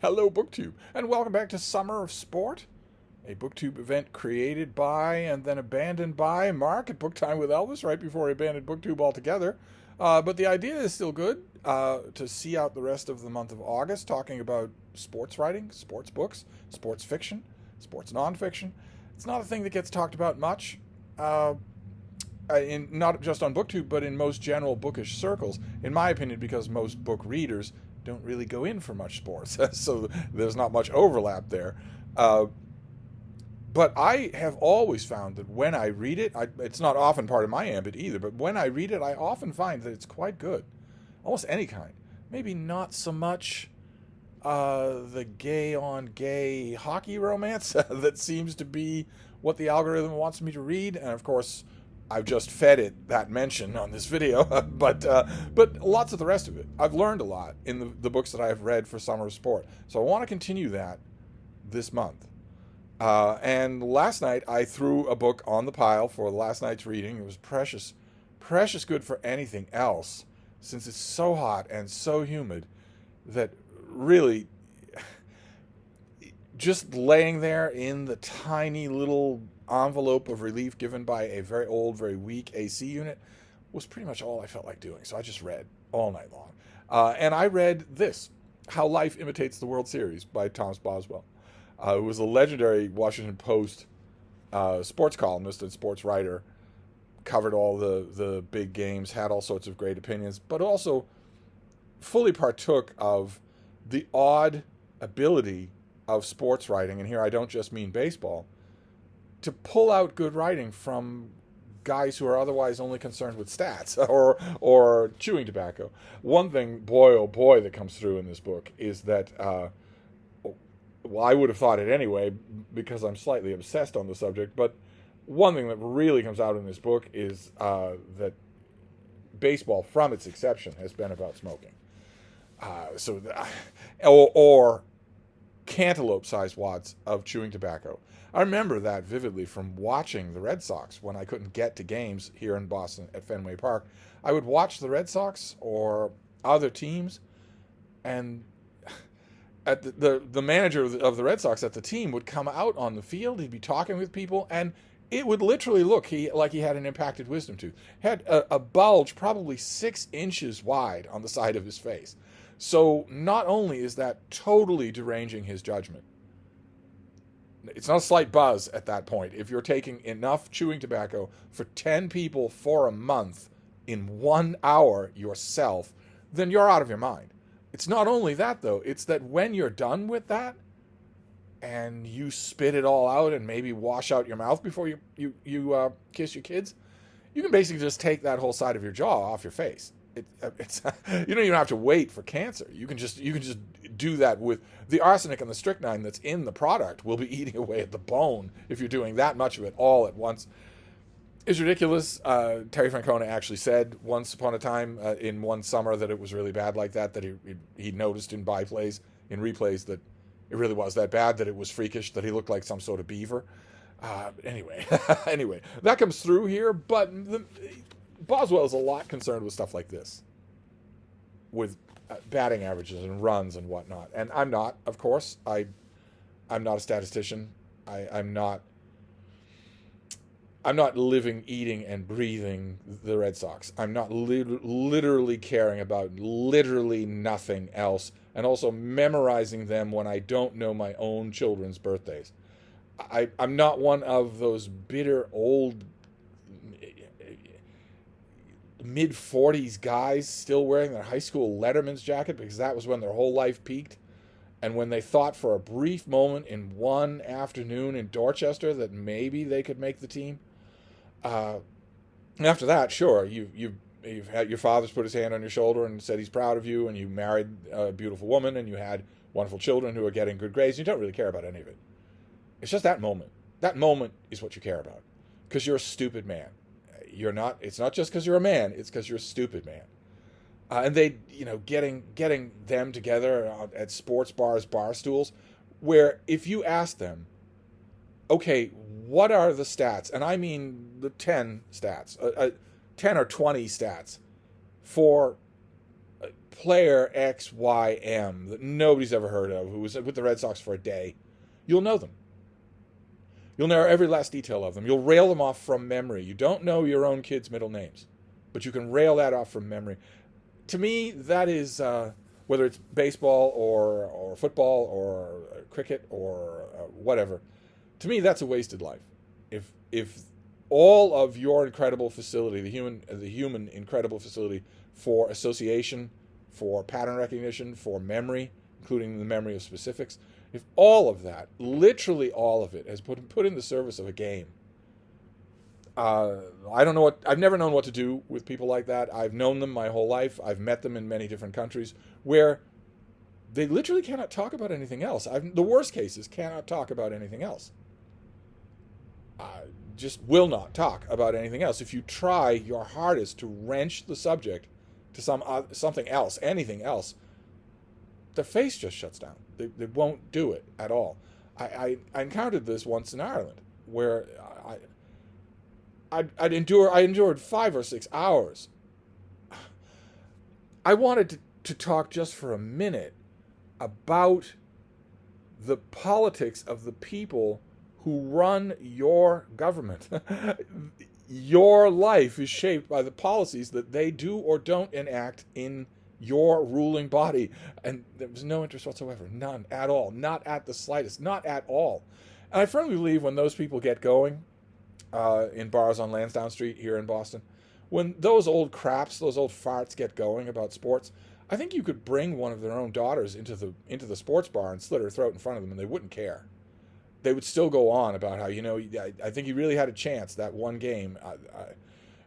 Hello, BookTube, and welcome back to Summer of Sport, a BookTube event created by and then abandoned by Mark at Book Time with Elvis right before he abandoned BookTube altogether. But the idea is still good to see out the rest of the month of August talking about sports writing, sports books, sports fiction, sports nonfiction. It's not a thing that gets talked about much. Not just on BookTube, but in most general bookish circles, in my opinion, because most book readers don't really go in for much sports, so there's not much overlap there. Uh, but I have always found that when I read it, it's not often part of my ambit either, but when I read it, I often find that it's quite good. Almost any kind. Maybe not so much the gay on gay hockey romance that seems to be what the algorithm wants me to read. And of course, I've just fed it that mention on this video, but lots of the rest of it. I've learned a lot in the books that I have read for Summer of Sport. So I want to continue that this month. And last night I threw a book on the pile for last night's reading. It was precious, precious good for anything else, since it's so hot and so humid that really just laying there in the tiny little envelope of relief given by a very old, very weak AC unit was pretty much all I felt like doing. So I just read all night long. And I read this, How Life Imitates the World Series by Thomas Boswell. It was a legendary Washington Post sports columnist and sports writer, covered all the big games, had all sorts of great opinions, but also fully partook of the odd ability of sports writing, and here I don't just mean baseball, to pull out good writing from guys who are otherwise only concerned with stats or chewing tobacco. One thing, boy oh boy, that comes through in this book is that, well, I would have thought it anyway because I'm slightly obsessed on the subject, but one thing that really comes out in this book is that baseball, from its inception, has been about smoking. Or cantaloupe-sized wads of chewing tobacco. I remember that vividly from watching the Red Sox when I couldn't get to games here in Boston at Fenway Park. I would watch the Red Sox or other teams, and at the manager of the Red Sox at the team would come out on the field. He'd be talking with people, and it would literally look like he had an impacted wisdom tooth. Had a bulge probably 6 inches wide on the side of his face. So not only is that totally deranging his judgment, it's not a slight buzz at that point. If you're taking enough chewing tobacco for 10 people for a month in 1 hour yourself, then you're out of your mind. It's not only that, though. It's that when you're done with that and you spit it all out and maybe wash out your mouth before you kiss your kids, you can basically just take that whole side of your jaw off your face. It's you don't even have to wait for cancer. You can just do that with the arsenic and the strychnine that's in the product. Will be eating away at the bone if you're doing that much of it all at once. It's ridiculous. Terry Francona actually said once upon a time in one summer that it was really bad like that. That he noticed in replays that it really was that bad. That it was freakish. That he looked like some sort of beaver. Anyway, that comes through here, but Boswell is a lot concerned with stuff like this, with batting averages and runs and whatnot. And I'm not, of course. I'm not a statistician. I'm not living, eating, and breathing the Red Sox. I'm not literally caring about literally nothing else, and also memorizing them when I don't know my own children's birthdays. I'm not one of those bitter old mid-40s guys still wearing their high school Letterman's jacket because that was when their whole life peaked, and when they thought for a brief moment in one afternoon in Dorchester that maybe they could make the team. After that, sure, you've had your father's put his hand on your shoulder and said he's proud of you, and you married a beautiful woman, and you had wonderful children who are getting good grades. You don't really care about any of it. It's just that moment. That moment is what you care about, because you're a stupid man. You're not. It's not just because you're a man. It's because you're a stupid man. And they, getting them together at sports bars, bar stools, where if you ask them, okay, what are the stats? And I mean the 10 stats, 10 or 20 stats for player XYM that nobody's ever heard of, who was with the Red Sox for a day, you'll know them. You'll know every last detail of them. You'll rail them off from memory. You don't know your own kids' middle names, but you can rail that off from memory. To me, that is, whether it's baseball or football or cricket or whatever, to me that's a wasted life. If all of your incredible facility, the human incredible facility for association, for pattern recognition, for memory, including the memory of specifics, if all of that, literally all of it, has put in the service of a game, I don't know what, I've never known what to do with people like that. I've known them my whole life. I've met them in many different countries where they literally cannot talk about anything else. The worst cases cannot talk about anything else. Just will not talk about anything else. If you try your hardest to wrench the subject to something else, anything else, their face just shuts down. They won't do it at all. I encountered this once in Ireland where I endured 5 or 6 hours. I wanted to talk just for a minute about the politics of the people who run your government. Your life is shaped by the policies that they do or don't enact in your ruling body. And there was no interest whatsoever. None at all. Not at the slightest. Not at all. And I firmly believe when those people get going in bars on Lansdowne Street here in Boston, when those old craps, those old farts get going about sports, I think you could bring one of their own daughters into the sports bar and slit her throat in front of them, and they wouldn't care. They would still go on about how, I think he really had a chance that one game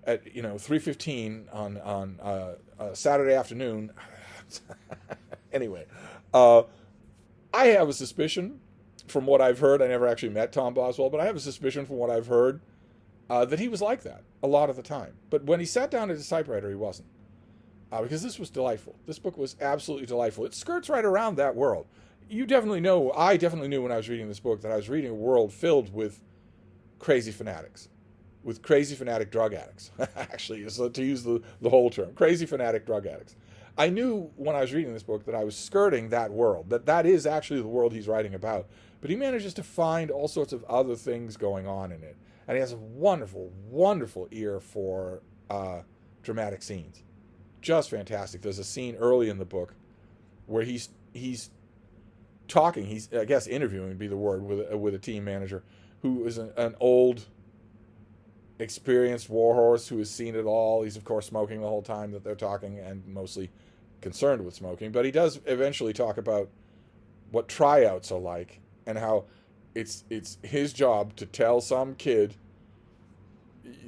at 3:15 on Saturday afternoon. Anyway, I have a suspicion from what I've heard. I never actually met Tom Boswell, but I have a suspicion from what I've heard that he was like that a lot of the time. But when he sat down at his typewriter, he wasn't. Because this was delightful. This book was absolutely delightful. It skirts right around that world. You definitely know, I definitely knew when I was reading this book that I was reading a world filled with crazy fanatics, with crazy fanatic drug addicts, actually, so to use the whole term, crazy fanatic drug addicts. I knew when I was reading this book that I was skirting that world, that is actually the world he's writing about, but he manages to find all sorts of other things going on in it, and he has a wonderful, wonderful ear for dramatic scenes. Just fantastic. There's a scene early in the book where he's talking, he's, I guess interviewing would be the word, with a team manager who is an old, experienced warhorse who has seen it all. He's, of course, smoking the whole time that they're talking and mostly concerned with smoking. But he does eventually talk about what tryouts are like and how it's his job to tell some kid,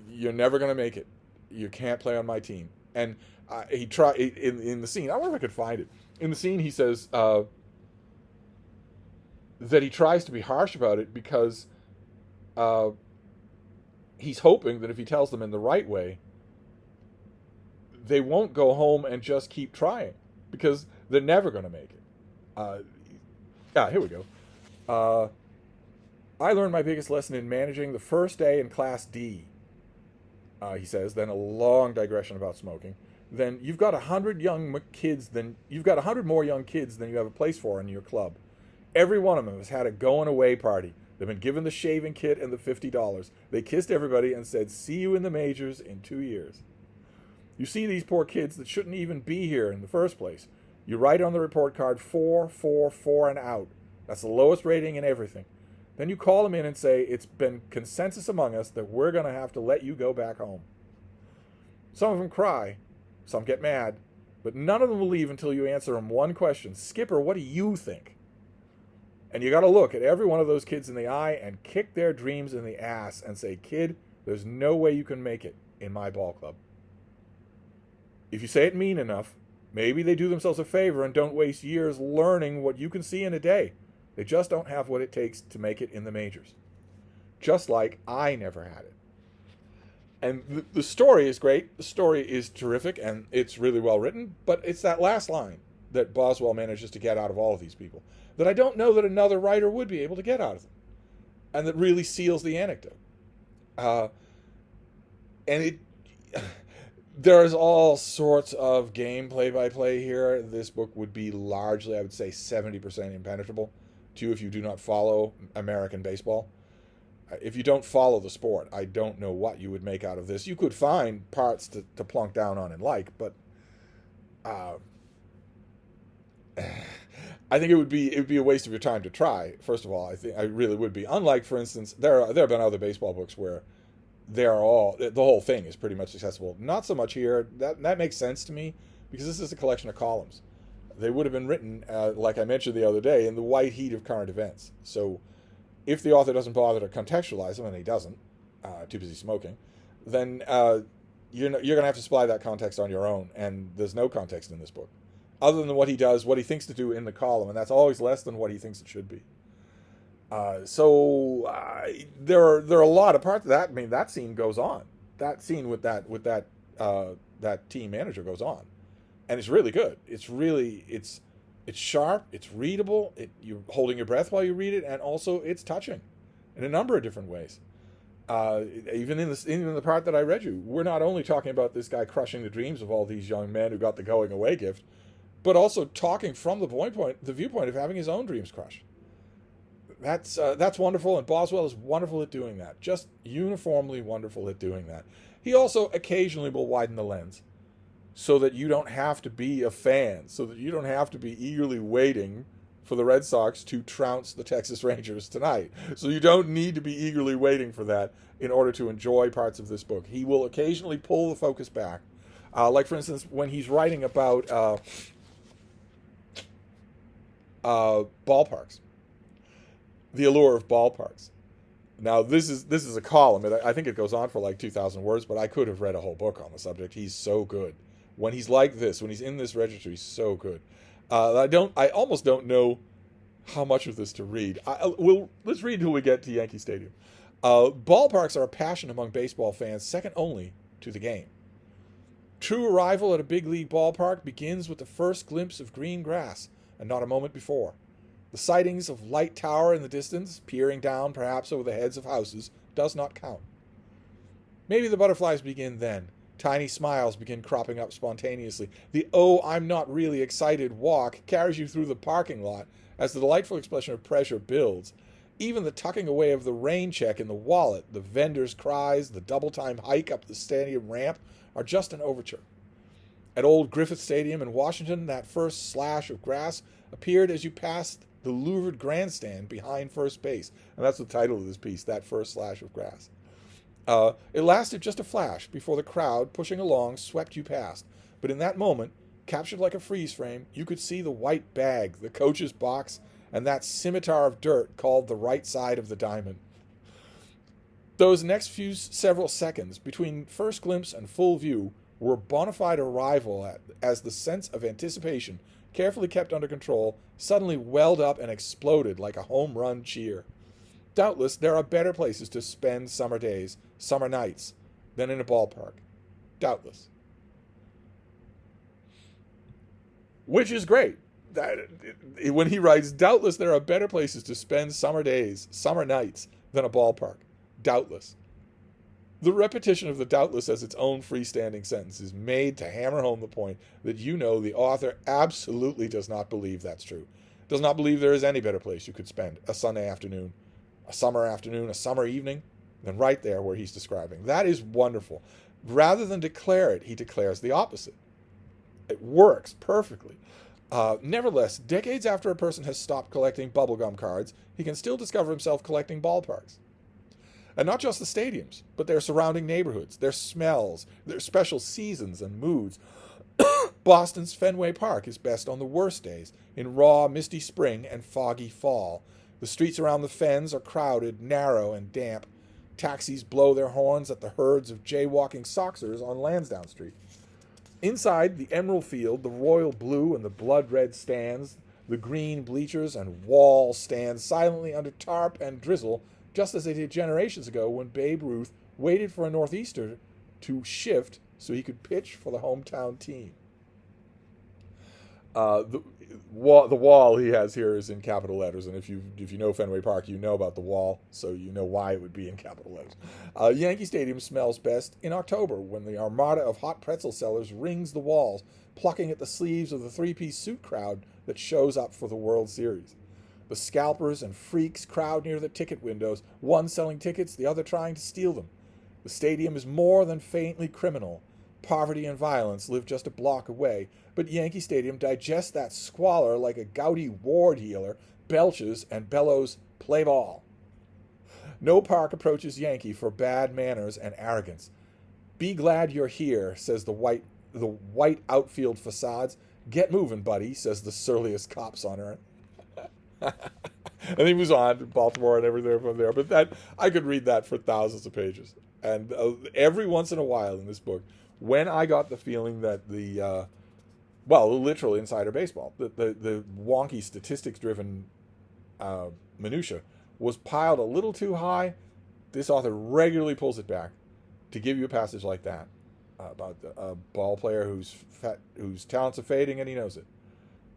you're never going to make it. You can't play on my team. And he tried in the scene. I wonder if I could find it. In the scene, he says that he tries to be harsh about it because he's hoping that if he tells them in the right way, they won't go home and just keep trying because they're never going to make it. Here we go. I learned my biggest lesson in managing the first day in Class D. He says, then a long digression about smoking. Then you've got 100 young kids. Then you've got 100 more young kids than you have a place for in your club. Every one of them has had a going away party. They've been given the shaving kit and the $50. They kissed everybody and said, "See you in the majors in 2 years." You see these poor kids that shouldn't even be here in the first place. You write on the report card 4, 4, 4 and out. That's the lowest rating in everything. Then you call them in and say, it's been consensus among us that we're going to have to let you go back home. Some of them cry. Some get mad. But none of them will leave until you answer them one question. "Skipper, what do you think?" And you got to look at every one of those kids in the eye and kick their dreams in the ass and say, "Kid, there's no way you can make it in my ball club." If you say it mean enough, maybe they do themselves a favor and don't waste years learning what you can see in a day. They just don't have what it takes to make it in the majors. Just like I never had it. And the story is great. The story is terrific, and it's really well written, but it's that last line that Boswell manages to get out of all of these people that I don't know that another writer would be able to get out of them, and that really seals the anecdote. And There's all sorts of game play-by-play here. This book would be largely, I would say, 70% impenetrable to you if you do not follow American baseball. If you don't follow the sport, I don't know what you would make out of this. You could find parts to plunk down on and like, but uh, I think it would be a waste of your time to try. First of all, I think I really would be. Unlike, for instance, there have been other baseball books where the whole thing is pretty much accessible. Not so much here. That makes sense to me because this is a collection of columns. They would have been written, like I mentioned the other day, in the white heat of current events. So if the author doesn't bother to contextualize them, and he doesn't, too busy smoking, then you're going to have to supply that context on your own, and there's no context in this book other than what he does, what he thinks to do in the column, and that's always less than what he thinks it should be. There are a lot of parts of that. I mean, that scene goes on. That scene with that team manager goes on, and it's really good. It's sharp. It's readable. You're holding your breath while you read it, and also it's touching in a number of different ways. Even in the part that I read you, we're not only talking about this guy crushing the dreams of all these young men who got the going away gift, but also talking from the viewpoint of having his own dreams crushed. That's wonderful, and Boswell is wonderful at doing that. Just uniformly wonderful at doing that. He also occasionally will widen the lens so that you don't have to be a fan, so that you don't have to be eagerly waiting for the Red Sox to trounce the Texas Rangers tonight. So you don't need to be eagerly waiting for that in order to enjoy parts of this book. He will occasionally pull the focus back. Like, for instance, when he's writing about ballparks, the allure of ballparks. Now, this is a column. I think it goes on for like 2,000 words, but I could have read a whole book on the subject. He's so good. When he's like this, when he's in this registry, he's so good. I almost don't know how much of this to read. Let's read until we get to Yankee Stadium. Ballparks are a passion among baseball fans, second only to the game. True arrival at a big league ballpark begins with the first glimpse of green grass, and not a moment before. The sightings of light tower in the distance, peering down perhaps over the heads of houses, does not count. Maybe the butterflies begin then. Tiny smiles begin cropping up spontaneously. The "oh, I'm not really excited" walk carries you through the parking lot as the delightful expression of pressure builds. Even the tucking away of the rain check in the wallet, the vendor's cries, the double-time hike up the stadium ramp are just an overture. At old Griffith Stadium in Washington, that first slash of grass appeared as you passed the louvered grandstand behind first base. And that's the title of this piece, That First Slash of Grass. It lasted just a flash before the crowd, pushing along, swept you past. But in that moment, captured like a freeze frame, you could see the white bag, the coach's box, and that scimitar of dirt called the right side of the diamond. Those next several seconds, between first glimpse and full view, were bona fide arrival as the sense of anticipation, carefully kept under control, suddenly welled up and exploded like a home run cheer. Doubtless, there are better places to spend summer days, summer nights, than in a ballpark. Doubtless. Which is great. When he writes, doubtless there are better places to spend summer days, summer nights, than a ballpark. Doubtless. The repetition of the doubtless as its own freestanding sentence is made to hammer home the point that the author absolutely does not believe that's true. Does not believe there is any better place you could spend a Sunday afternoon, a summer evening, than right there where he's describing. That is wonderful. Rather than declare it, he declares the opposite. It works perfectly. Nevertheless, decades after a person has stopped collecting bubblegum cards, he can still discover himself collecting ballparks. And not just the stadiums, but their surrounding neighborhoods, their smells, their special seasons and moods. Boston's Fenway Park is best on the worst days, in raw, misty spring and foggy fall. The streets around the Fens are crowded, narrow, and damp. Taxis blow their horns at the herds of jaywalking Soxers on Lansdowne Street. Inside, the emerald field, the royal blue and the blood-red stands, the green bleachers and wall stand silently under tarp and drizzle, just as they did generations ago when Babe Ruth waited for a northeaster to shift so he could pitch for the hometown team. the wall he has here is in capital letters, and if you know Fenway Park, you know about the wall, so you know why it would be in capital letters. Yankee Stadium smells best in October when the armada of hot pretzel sellers rings the walls, plucking at the sleeves of the three-piece suit crowd that shows up for the World Series. The scalpers and freaks crowd near the ticket windows, one selling tickets, the other trying to steal them. The stadium is more than faintly criminal. Poverty and violence live just a block away, but Yankee Stadium digests that squalor like a gouty ward healer, belches and bellows, play ball. No park approaches Yankee for bad manners and arrogance. Be glad you're here, says the white outfield facades. Get moving, buddy, says the surliest cops on earth. And he moves on to Baltimore and everything from there. But that I could read that for thousands of pages. And every once in a while in this book, when I got the feeling that the literal insider baseball, the wonky statistics-driven minutia was piled a little too high, this author regularly pulls it back to give you a passage like that about a ball player whose talents are fading and he knows it,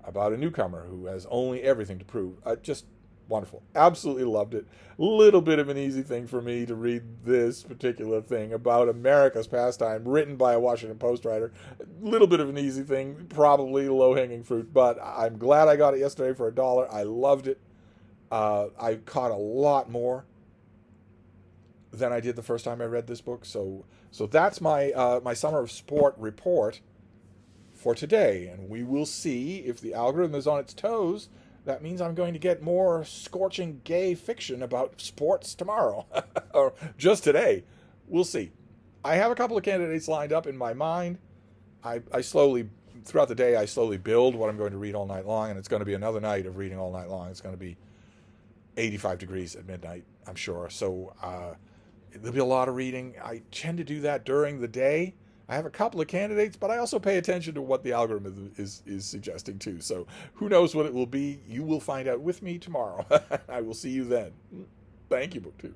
about a newcomer who has only everything to prove. Just wonderful. Absolutely loved it. Little bit of an easy thing for me to read this particular thing about America's pastime, written by a Washington Post writer. Little bit of an easy thing, probably low-hanging fruit, but I'm glad I got it yesterday for $1. I loved it. I caught a lot more than I did the first time I read this book. So that's my my summer of sport report for today, and we will see if the algorithm is on its toes. That means I'm going to get more scorching gay fiction about sports tomorrow, or just today. We'll see. I have a couple of candidates lined up in my mind. I slowly, throughout the day, I slowly build what I'm going to read all night long, and it's going to be another night of reading all night long. It's going to be 85 degrees at midnight, I'm sure. So there'll be a lot of reading. I tend to do that during the day. I have a couple of candidates, but I also pay attention to what the algorithm is suggesting too. So who knows what it will be? You will find out with me tomorrow. I will see you then. Thank you, BookTube.